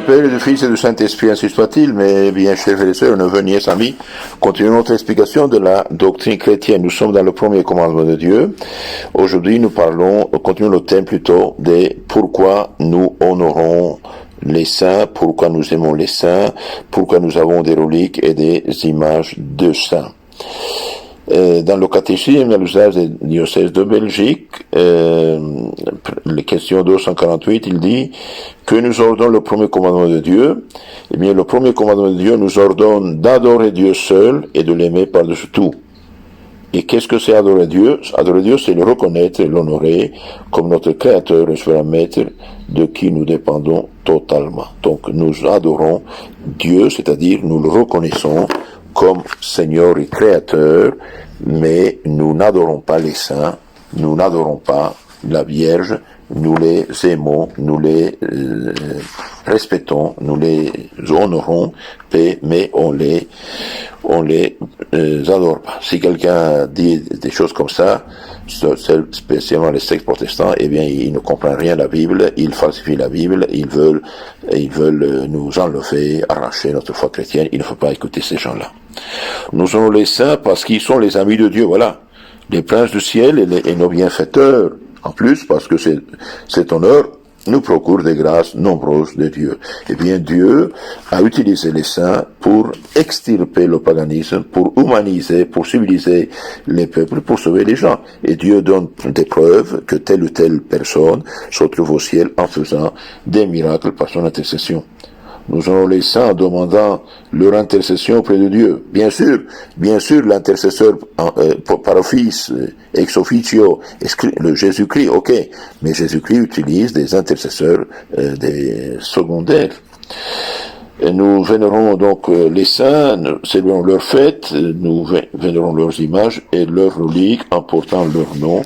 Père et du Fils et du Saint-Esprit, ainsi soit-il, mais bien, chers frères et sœurs, neveux, nièces, amis, continuons notre explication de la doctrine chrétienne. Nous sommes dans le premier commandement de Dieu. Aujourd'hui, continuons le thème plutôt des pourquoi nous honorons les saints, pourquoi nous aimons les saints, pourquoi nous avons des reliques et des images de saints. Dans le catéchisme à l'usage des diocèses de Belgique, les questions 248, il dit que nous ordonne le premier commandement de Dieu. Eh bien, le premier commandement de Dieu nous ordonne d'adorer Dieu seul et de l'aimer par-dessus tout. Et qu'est-ce que c'est adorer Dieu? Adorer Dieu, c'est le reconnaître et l'honorer comme notre Créateur et souverain Maître de qui nous dépendons totalement. Donc, nous adorons Dieu, c'est-à-dire nous le reconnaissons comme Seigneur et Créateur, mais nous n'adorons pas les saints, nous n'adorons pas la Vierge, nous les aimons, nous les respectons, nous les honorons, mais on les adore pas. Si quelqu'un dit des choses comme ça, spécialement les sectes protestants, eh bien, ils ne comprennent rien de la Bible, ils falsifient la Bible, ils veulent nous enlever, arracher notre foi chrétienne. Il ne faut pas écouter ces gens-là. Nous sommes les saints parce qu'ils sont les amis de Dieu, voilà. Les princes du ciel et nos bienfaiteurs. En plus, parce que cet honneur nous procure des grâces nombreuses de Dieu. Eh bien, Dieu a utilisé les saints pour extirper le paganisme, pour humaniser, pour civiliser les peuples, pour sauver les gens. Et Dieu donne des preuves que telle ou telle personne se trouve au ciel en faisant des miracles par son intercession. Nous avons les saints en demandant leur intercession auprès de Dieu. Bien sûr, l'intercesseur par office, ex officio, le Jésus-Christ, ok, mais Jésus-Christ utilise des intercesseurs des secondaires. Et nous vénérons donc les saints, célébrons leurs fêtes, nous vénérons leurs images et leurs reliques en portant leur nom,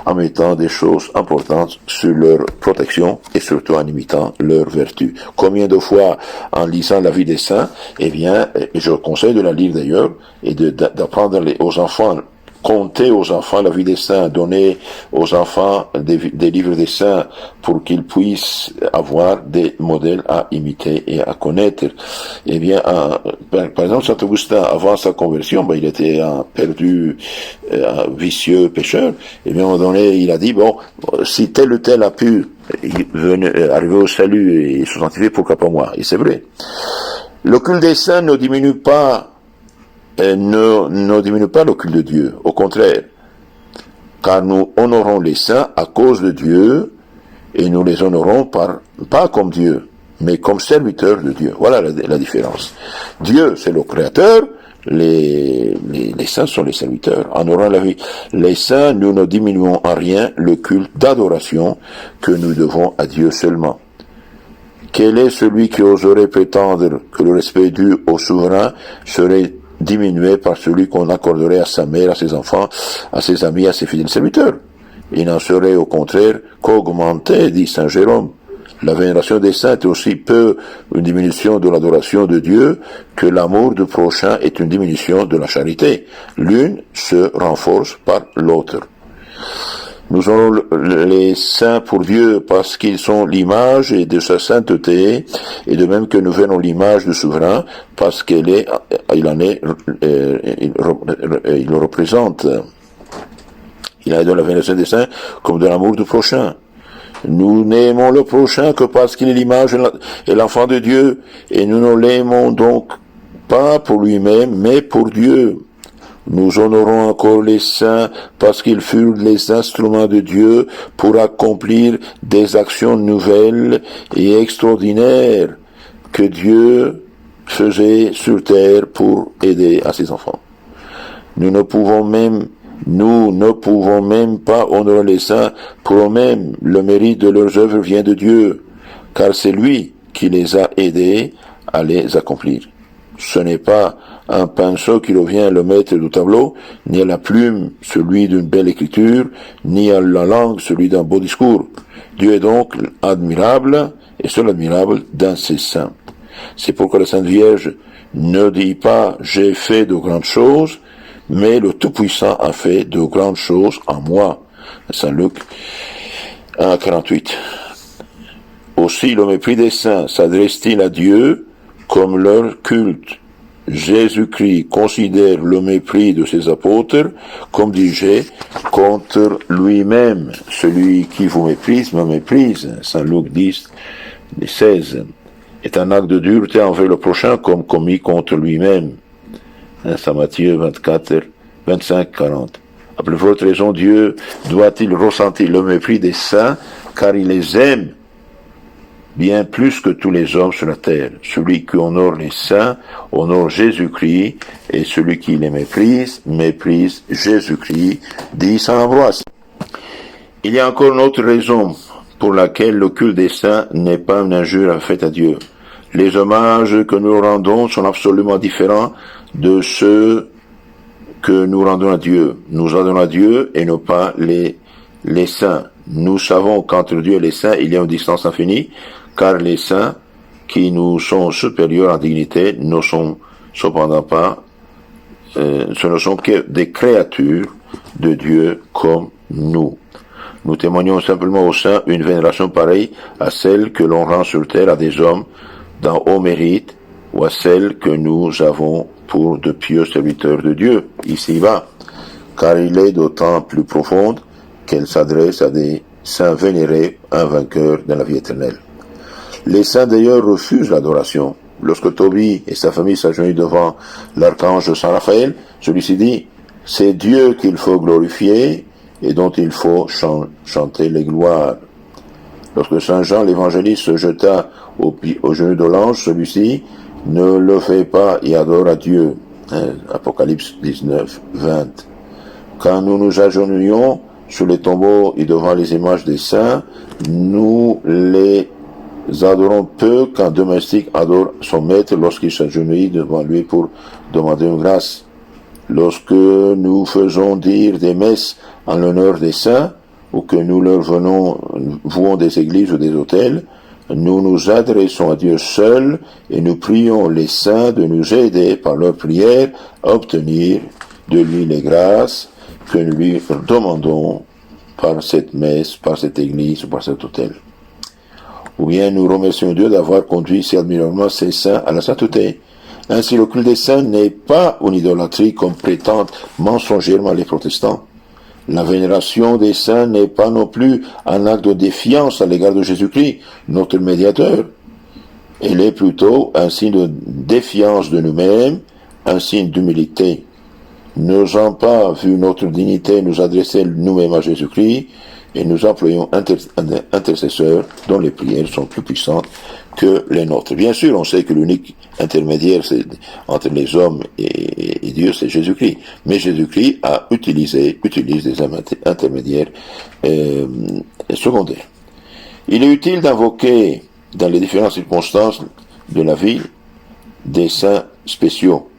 en mettant des choses importantes sur leur protection et surtout en imitant leurs vertus. Combien de fois en lisant la vie des saints, eh bien, et je conseille de la lire d'ailleurs, et d'apprendre aux enfants, compter aux enfants la vie des saints, donner aux enfants des livres des saints pour qu'ils puissent avoir des modèles à imiter et à connaître. Eh bien, par exemple, Saint Augustin, avant sa conversion, il était un perdu, vicieux, pécheur. Et bien, à un moment donné, il a dit, si tel ou tel a pu arriver au salut et se sanctifier, pourquoi pas moi? Et c'est vrai. Le culte des saints ne diminue pas le culte de Dieu. Au contraire, car nous honorons les saints à cause de Dieu, et nous les honorons pas comme Dieu, mais comme serviteurs de Dieu. Voilà la différence. Dieu, c'est le Créateur, les saints sont les serviteurs. En honorant la vie, les saints, nous ne diminuons en rien le culte d'adoration que nous devons à Dieu seulement. Quel est celui qui oserait prétendre que le respect dû au souverain serait diminué par celui qu'on accorderait à sa mère, à ses enfants, à ses amis, à ses fidèles serviteurs? Il n'en serait au contraire qu'augmenté, dit Saint Jérôme. La vénération des saints est aussi peu une diminution de l'adoration de Dieu que l'amour du prochain est une diminution de la charité. L'une se renforce par l'autre. Nous avons les saints pour Dieu parce qu'ils sont l'image de sa sainteté, et de même que nous verrons l'image du souverain parce il le représente. Il a de la vénération des saints comme de l'amour du prochain. Nous n'aimons le prochain que parce qu'il est l'image et l'enfant de Dieu, et nous ne l'aimons donc pas pour lui-même, mais pour Dieu. Nous honorons encore les saints parce qu'ils furent les instruments de Dieu pour accomplir des actions nouvelles et extraordinaires que Dieu faisait sur terre pour aider à ses enfants. Nous ne pouvons même pas honorer les saints pour eux-mêmes. Le mérite de leurs œuvres vient de Dieu, car c'est lui qui les a aidés à les accomplir. Ce n'est pas un pinceau qui revient le maître du tableau, ni à la plume celui d'une belle écriture, ni à la langue celui d'un beau discours. Dieu est donc admirable, et seul admirable dans ses saints. C'est pourquoi la Sainte Vierge ne dit pas « j'ai fait de grandes choses », mais le Tout-Puissant a fait de grandes choses en moi. Saint Luc 1,48. Aussi le mépris des saints s'adresse-t-il à Dieu comme leur culte. Jésus-Christ considère le mépris de ses apôtres, comme dis-je, contre lui-même. Celui qui vous méprise me méprise. Saint Luc 10, 16. Est un acte de dureté envers le prochain comme commis contre lui-même. Saint Matthieu 24, 25, 40. À plus forte raison, Dieu doit-il ressentir le mépris des saints, car il les aime bien plus que tous les hommes sur la terre. Celui qui honore les saints honore Jésus-Christ, et celui qui les méprise, méprise Jésus-Christ, dit saint Ambroise. Il y a encore une autre raison pour laquelle le culte des saints n'est pas une injure faite à Dieu. Les hommages que nous rendons sont absolument différents de ceux que nous rendons à Dieu. Nous rendons à Dieu et non pas les saints. Nous savons qu'entre Dieu et les saints, il y a une distance infinie, car les saints, qui nous sont supérieurs en dignité, ne sont cependant pas, ce ne sont que des créatures de Dieu comme nous. Nous témoignons simplement aux saints une vénération pareille à celle que l'on rend sur terre à des hommes d'un haut mérite, ou à celle que nous avons pour de pieux serviteurs de Dieu, ici-bas, car il est d'autant plus profonde qu'elle s'adresse à des saints vénérés, un vainqueur dans la vie éternelle. Les saints d'ailleurs refusent l'adoration. Lorsque Tobie et sa famille s'agenouillent devant l'archange Saint Raphaël, celui-ci dit « C'est Dieu qu'il faut glorifier et dont il faut chanter les gloires. » Lorsque Saint Jean l'évangéliste se jeta au genou de l'ange, celui-ci ne le fait pas et adore à Dieu. Apocalypse 19, 20. Quand nous nous agenouillons sur les tombeaux et devant les images des saints, nous les adorons peu qu'un domestique adore son maître lorsqu'il s'agenouille devant lui pour demander une grâce. Lorsque nous faisons dire des messes en l'honneur des saints, ou que nous leur vouons des églises ou des hôtels, nous nous adressons à Dieu seul et nous prions les saints de nous aider par leurs prières à obtenir de lui les grâces que nous lui demandons par cette messe, par cette église ou par cet hôtel. Ou bien nous remercions Dieu d'avoir conduit si admirablement ces saints à la sainteté. Ainsi, le culte des saints n'est pas une idolâtrie comme prétendent mensongèrement les protestants. La vénération des saints n'est pas non plus un acte de défiance à l'égard de Jésus-Christ, notre médiateur. Elle est plutôt un signe de défiance de nous-mêmes, un signe d'humilité. N'osant pas, vu notre dignité, nous adresser nous-mêmes à Jésus-Christ, et nous employons un intercesseur dont les prières sont plus puissantes que les nôtres. Bien sûr, on sait que l'unique intermédiaire entre les hommes et Dieu, c'est Jésus-Christ. Mais Jésus-Christ utilise des intermédiaires secondaires. Il est utile d'invoquer, dans les différentes circonstances de la vie, des saints spéciaux.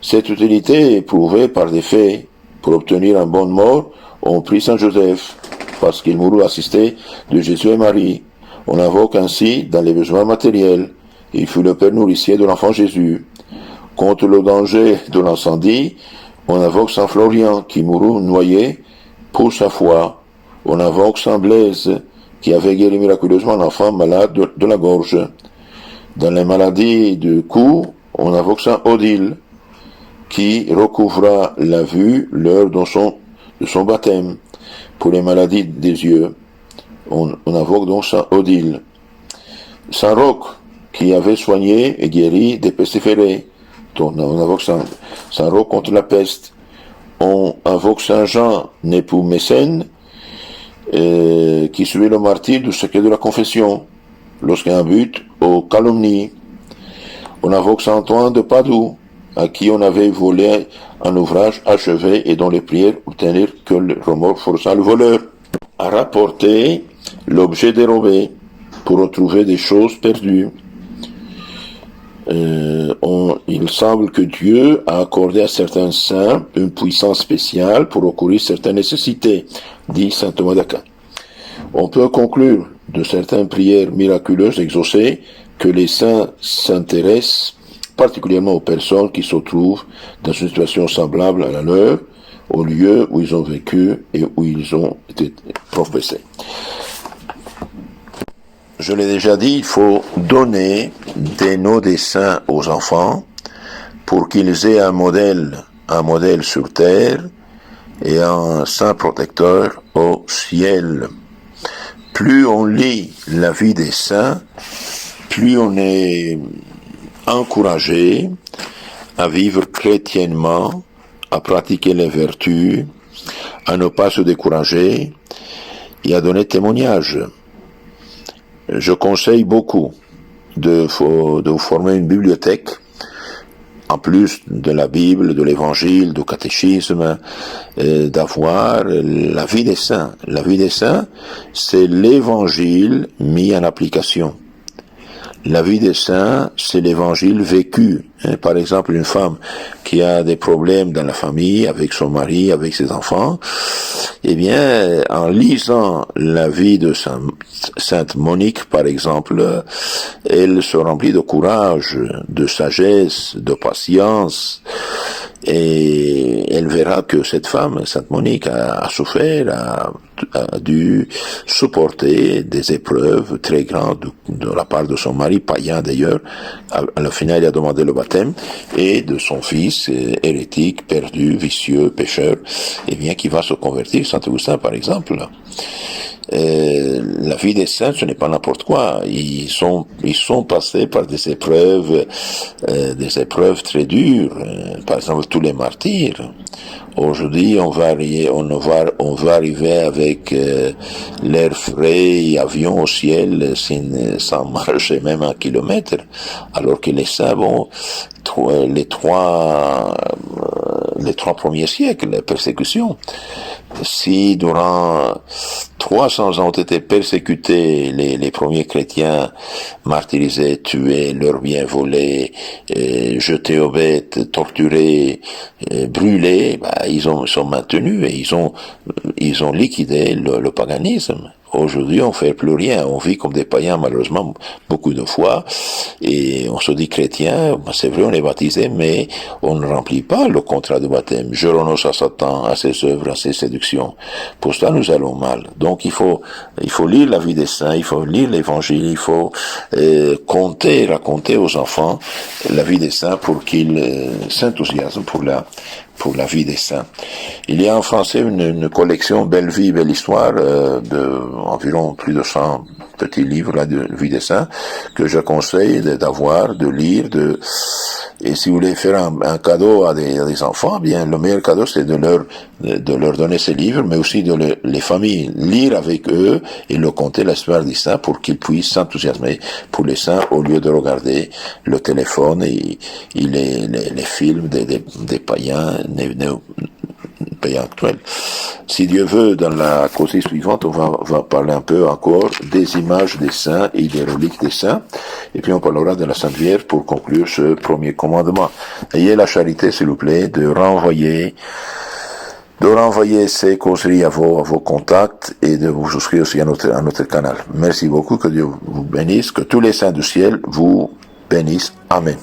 Cette utilité est prouvée par des faits. Pour obtenir un bonne mort, on prie Saint Joseph, parce qu'il mourut assisté de Jésus et Marie. On invoque ainsi dans les besoins matériels. Il fut le père nourricier de l'enfant Jésus. Contre le danger de l'incendie, on invoque Saint Florian, qui mourut noyé pour sa foi. On invoque Saint Blaise, qui avait guéri miraculeusement l'enfant malade de la gorge. Dans les maladies du cou, on invoque Saint Odile, qui recouvra la vue l'heure de son baptême. Pour les maladies des yeux, on invoque donc Saint Odile. Saint Roch, qui avait soigné et guéri des pestiférés. Donc on invoque Saint Roch contre la peste. On invoque Saint Jean, époux Mécène, qui suivait le martyre du secret de la confession, lorsqu'il y a un but aux calomnies. On invoque Saint Antoine de Padoue, à qui on avait volé un ouvrage achevé et dont les prières obtenirent que le remords força le voleur à rapporter l'objet dérobé pour retrouver des choses perdues. Il semble que Dieu a accordé à certains saints une puissance spéciale pour recourir à certaines nécessités, dit saint Thomas d'Aquin. On peut conclure de certaines prières miraculeuses exaucées que les saints s'intéressent particulièrement aux personnes qui se trouvent dans une situation semblable à la leur, au lieu où ils ont vécu et où ils ont été professés. je l'ai déjà dit, il faut donner des noms des saints aux enfants pour qu'ils aient un modèle sur terre et un saint protecteur au ciel. Plus on lit la vie des saints, plus on est encouragé à vivre chrétiennement, à pratiquer les vertus, à ne pas se décourager et à donner témoignage. Je conseille beaucoup de vous former une bibliothèque, en plus de la Bible, de l'Évangile, du catéchisme, d'avoir la vie des saints. La vie des saints, c'est l'Évangile mis en application. La vie des saints, c'est l'Évangile vécu. Par exemple, une femme qui a des problèmes dans la famille, avec son mari, avec ses enfants, eh bien, en lisant la vie de Sainte Monique, par exemple, elle se remplit de courage, de sagesse, de patience, et elle verra que cette femme, Sainte Monique, a souffert, a dû supporter des épreuves très grandes de la part de son mari, païen d'ailleurs. À la finale, il a demandé le baptême, et de son fils, hérétique, perdu, vicieux, pécheur, eh bien, qui va se convertir, Saint Augustin par exemple. La vie des saints, ce n'est pas n'importe quoi. Ils sont passés par des épreuves très dures. Par exemple, tous les martyrs. Aujourd'hui, on va arriver avec l'air frais et avion au ciel sans marcher même 1 kilomètre. Alors que les saints, les trois premiers siècles, la persécution. Si durant 300 ans ont été persécutés les premiers chrétiens, martyrisés, tués, leurs biens volés, jetés aux bêtes, torturés, brûlés, ils sont maintenus et ils ont liquidé le paganisme. Aujourd'hui, on fait plus rien. On vit comme des païens, malheureusement, beaucoup de fois. Et on se dit chrétien. C'est vrai, on est baptisé, mais on ne remplit pas le contrat de baptême. Je renonce à Satan, à ses œuvres, à ses séductions. Pour cela, nous allons mal. Donc, il faut lire la vie des saints, il faut lire l'évangile, il faut raconter aux enfants la vie des saints pour qu'ils s'enthousiasment pour la vie des saints. Il y a en français une collection Belle vie, belle histoire de environ plus de 100 petits livres là de vie des saints que je conseille d'avoir, de lire, et si vous voulez faire un cadeau à des enfants, bien le meilleur cadeau c'est de leur donner ces livres, mais aussi de les familles lire avec eux et leur conter l'histoire des saints pour qu'ils puissent s'enthousiasmer pour les saints au lieu de regarder le téléphone et les films des païens païens actuels. Si Dieu veut, dans la causerie suivante, on va parler un peu encore des images des saints et des reliques des saints, et puis on parlera de la Sainte Vierge pour conclure ce premier commandement. Ayez la charité, s'il vous plaît, de renvoyer ces causeries à vos contacts et de vous souscrire aussi à notre canal. Merci beaucoup, que Dieu vous bénisse, que tous les saints du ciel vous bénissent. Amen.